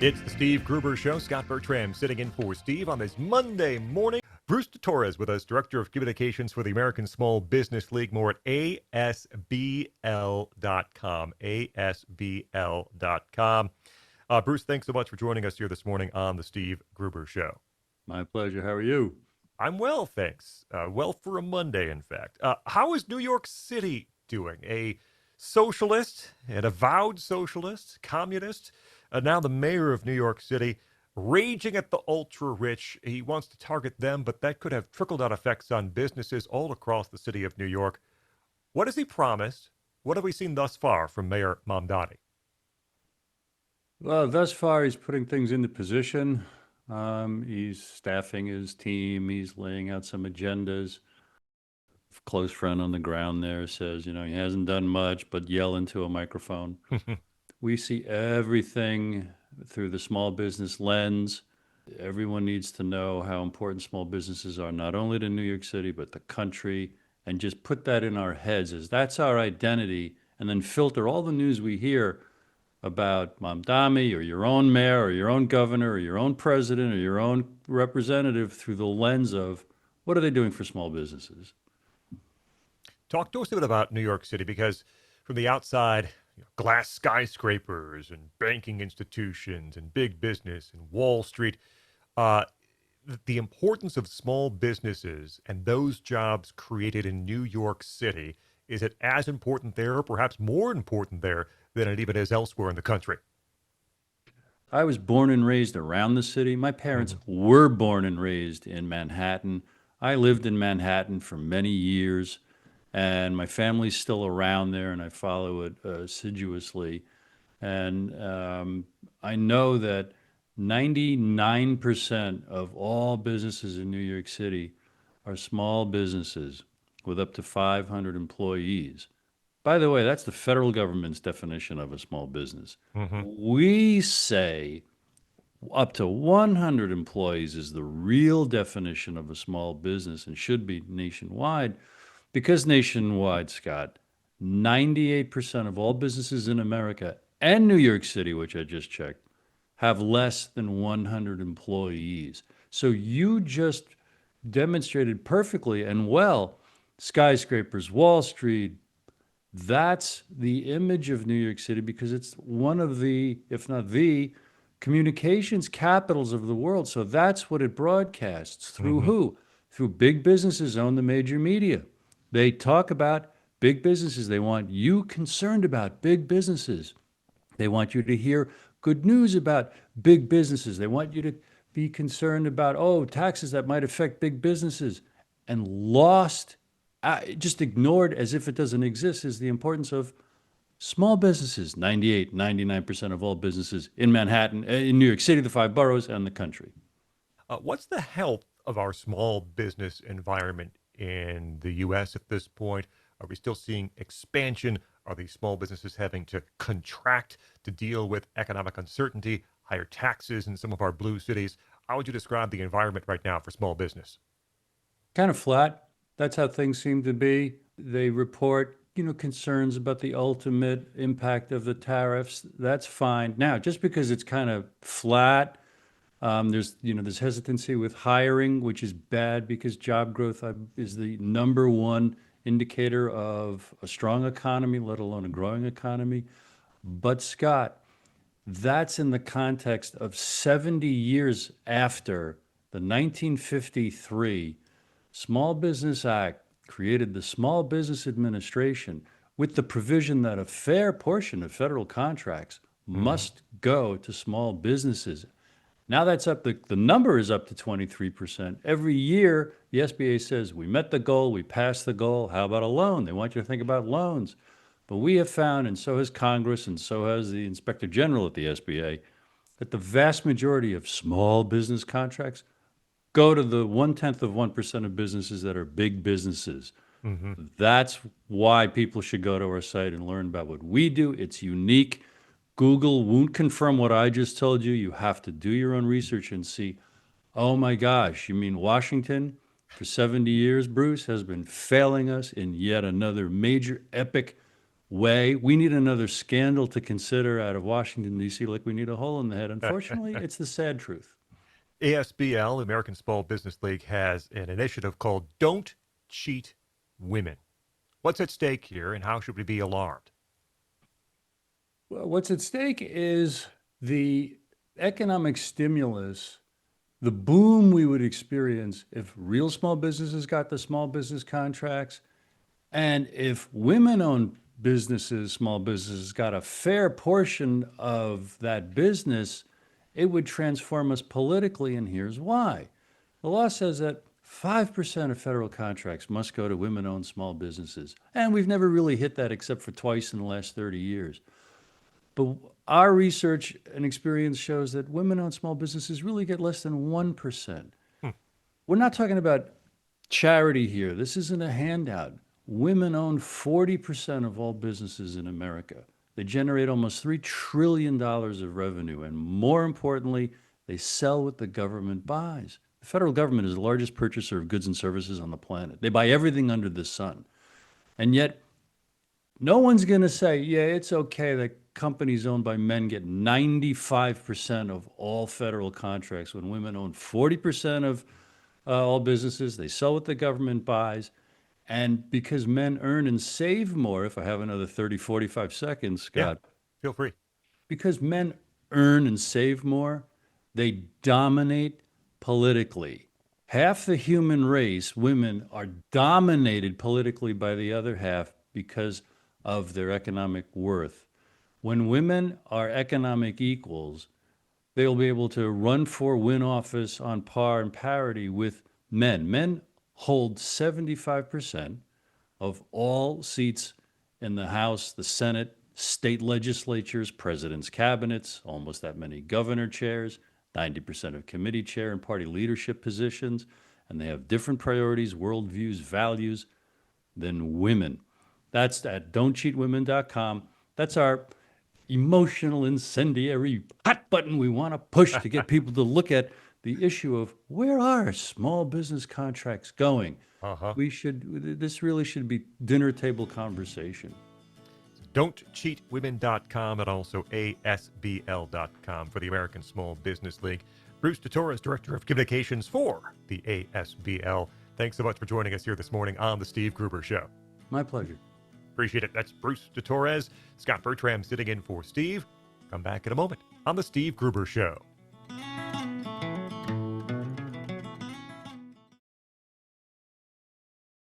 It's the Steve Gruber Show. Scott Bertram sitting in for Steve on this Monday morning. Bruce Torres with us, Director of Communications for the American Small Business League. More at ASBL.com. ASBL.com. Bruce, thanks so much for joining us here this morning on the Steve Gruber Show. My pleasure. How are you? I'm well, thanks. Well for a Monday, in fact. How is New York City doing? A socialist, an avowed socialist, communist, now the mayor of New York City, raging at the ultra-rich. He wants to target them, but that could have trickle-down effects on businesses all across the city of New York. What has he promised? What have we seen thus far from Mayor Mamdani? Well, thus far, he's putting things into position. He's staffing his team. He's laying out some agendas. A close friend on the ground there says, he hasn't done much but yell into a microphone. We see everything through the small business lens. Everyone needs to know how important small businesses are, not only to New York City, but the country, and just put that in our heads as that's our identity, and then filter all the news we hear about Mamdani or your own mayor or your own governor or your own president or your own representative through the lens of what are they doing for small businesses? Talk to us a bit about New York City, because from the outside, glass skyscrapers and banking institutions and big business and Wall Street, the importance of small businesses and those jobs created in New York City, is it as important there, or perhaps more important there than it even is elsewhere in the country? I was born and raised around the city. My parents were born and raised in Manhattan. I lived in Manhattan for many years, and my family's still around there, and I follow it assiduously. And I know that 99% of all businesses in New York City are small businesses with up to 500 employees. By the way, that's the federal government's definition of a small business. We say up to 100 employees is the real definition of a small business and should be nationwide, because nationwide, Scott, 98% of all businesses in America and New York City, which I just checked, have less than 100 employees. So you just demonstrated perfectly and well, skyscrapers, Wall Street, that's the image of New York City, because it's one of the, if not the, communications capitals of the world. So that's what it broadcasts through who? Through big businesses own the major media. They talk about big businesses. They want you concerned about big businesses. They want you to hear good news about big businesses. They want you to be concerned about, taxes that might affect big businesses. And just ignored as if it doesn't exist, is the importance of small businesses. 99% of all businesses in Manhattan, in New York City, the 5 boroughs, and the country. What's the health of our small business environment in the U.S. at this point? Are we still seeing expansion? Are these small businesses having to contract to deal with economic uncertainty, higher taxes in some of our blue cities? How would you describe the environment right now for small business? Kind of flat. That's how things seem to be. They report, concerns about the ultimate impact of the tariffs. That's fine. Now, just because it's kind of flat, there's hesitancy with hiring, which is bad, because job growth is the number one indicator of a strong economy, let alone a growing economy. But Scott, that's in the context of 70 years after the 1953 Small Business Act created the Small Business Administration with the provision that a fair portion of federal contracts must go to small businesses. Now that's up, the number is up to 23%. Every year, the SBA says, we met the goal, we passed the goal. How about a loan? They want you to think about loans. But we have found, and so has Congress, and so has the Inspector General at the SBA, that the vast majority of small business contracts go to the 0.1% of businesses that are big businesses. That's why people should go to our site and learn about what we do. It's unique. Google won't confirm what I just told you. You have to do your own research and see, oh my gosh, you mean Washington for 70 years, Bruce, has been failing us in yet another major epic way. We need another scandal to consider out of Washington, D.C., like we need a hole in the head. Unfortunately, it's the sad truth. ASBL, American Small Business League, has an initiative called Don't Cheat Women. What's at stake here, and how should we be alarmed? Well, what's at stake is the economic stimulus, the boom we would experience if real small businesses got the small business contracts, and if women-owned businesses, small businesses, got a fair portion of that business, it would transform us politically, and here's why. The law says that 5% of federal contracts must go to women-owned small businesses, and we've never really hit that except for twice in the last 30 years. But our research and experience shows that women-owned small businesses really get less than 1%. Hmm. We're not talking about charity here. This isn't a handout. Women own 40% of all businesses in America. They generate almost $3 trillion of revenue. And more importantly, they sell what the government buys. The federal government is the largest purchaser of goods and services on the planet. They buy everything under the sun. And yet, no one's going to say, yeah, it's okay that companies owned by men get 95% of all federal contracts when women own 40% of all businesses. They sell what the government buys. And because men earn and save more, if I have another 30, 45 seconds, Scott. Yeah, feel free. Because men earn and save more, they dominate politically. Half the human race, women, are dominated politically by the other half because of their economic worth. When women are economic equals, they'll be able to run for, win office on par and parity with men. Men hold 75% of all seats in the House, the Senate, state legislatures, presidents' cabinets, almost that many governor chairs, 90% of committee chair and party leadership positions, and they have different priorities, worldviews, values than women. That's at don'tcheatwomen.com. That's our emotional, incendiary hot button we want to push to get people to look at the issue of where are small business contracts going? Uh-huh. This really should be dinner table conversation. Don'tCheatWomen.com and also ASBL.com for the American Small Business League. Bruce Torres, Director of Communications for the ASBL. Thanks so much for joining us here this morning on The Steve Gruber Show. My pleasure. Appreciate it. That's Bruce Torres. Scott Bertram sitting in for Steve. Come back in a moment on The Steve Gruber Show.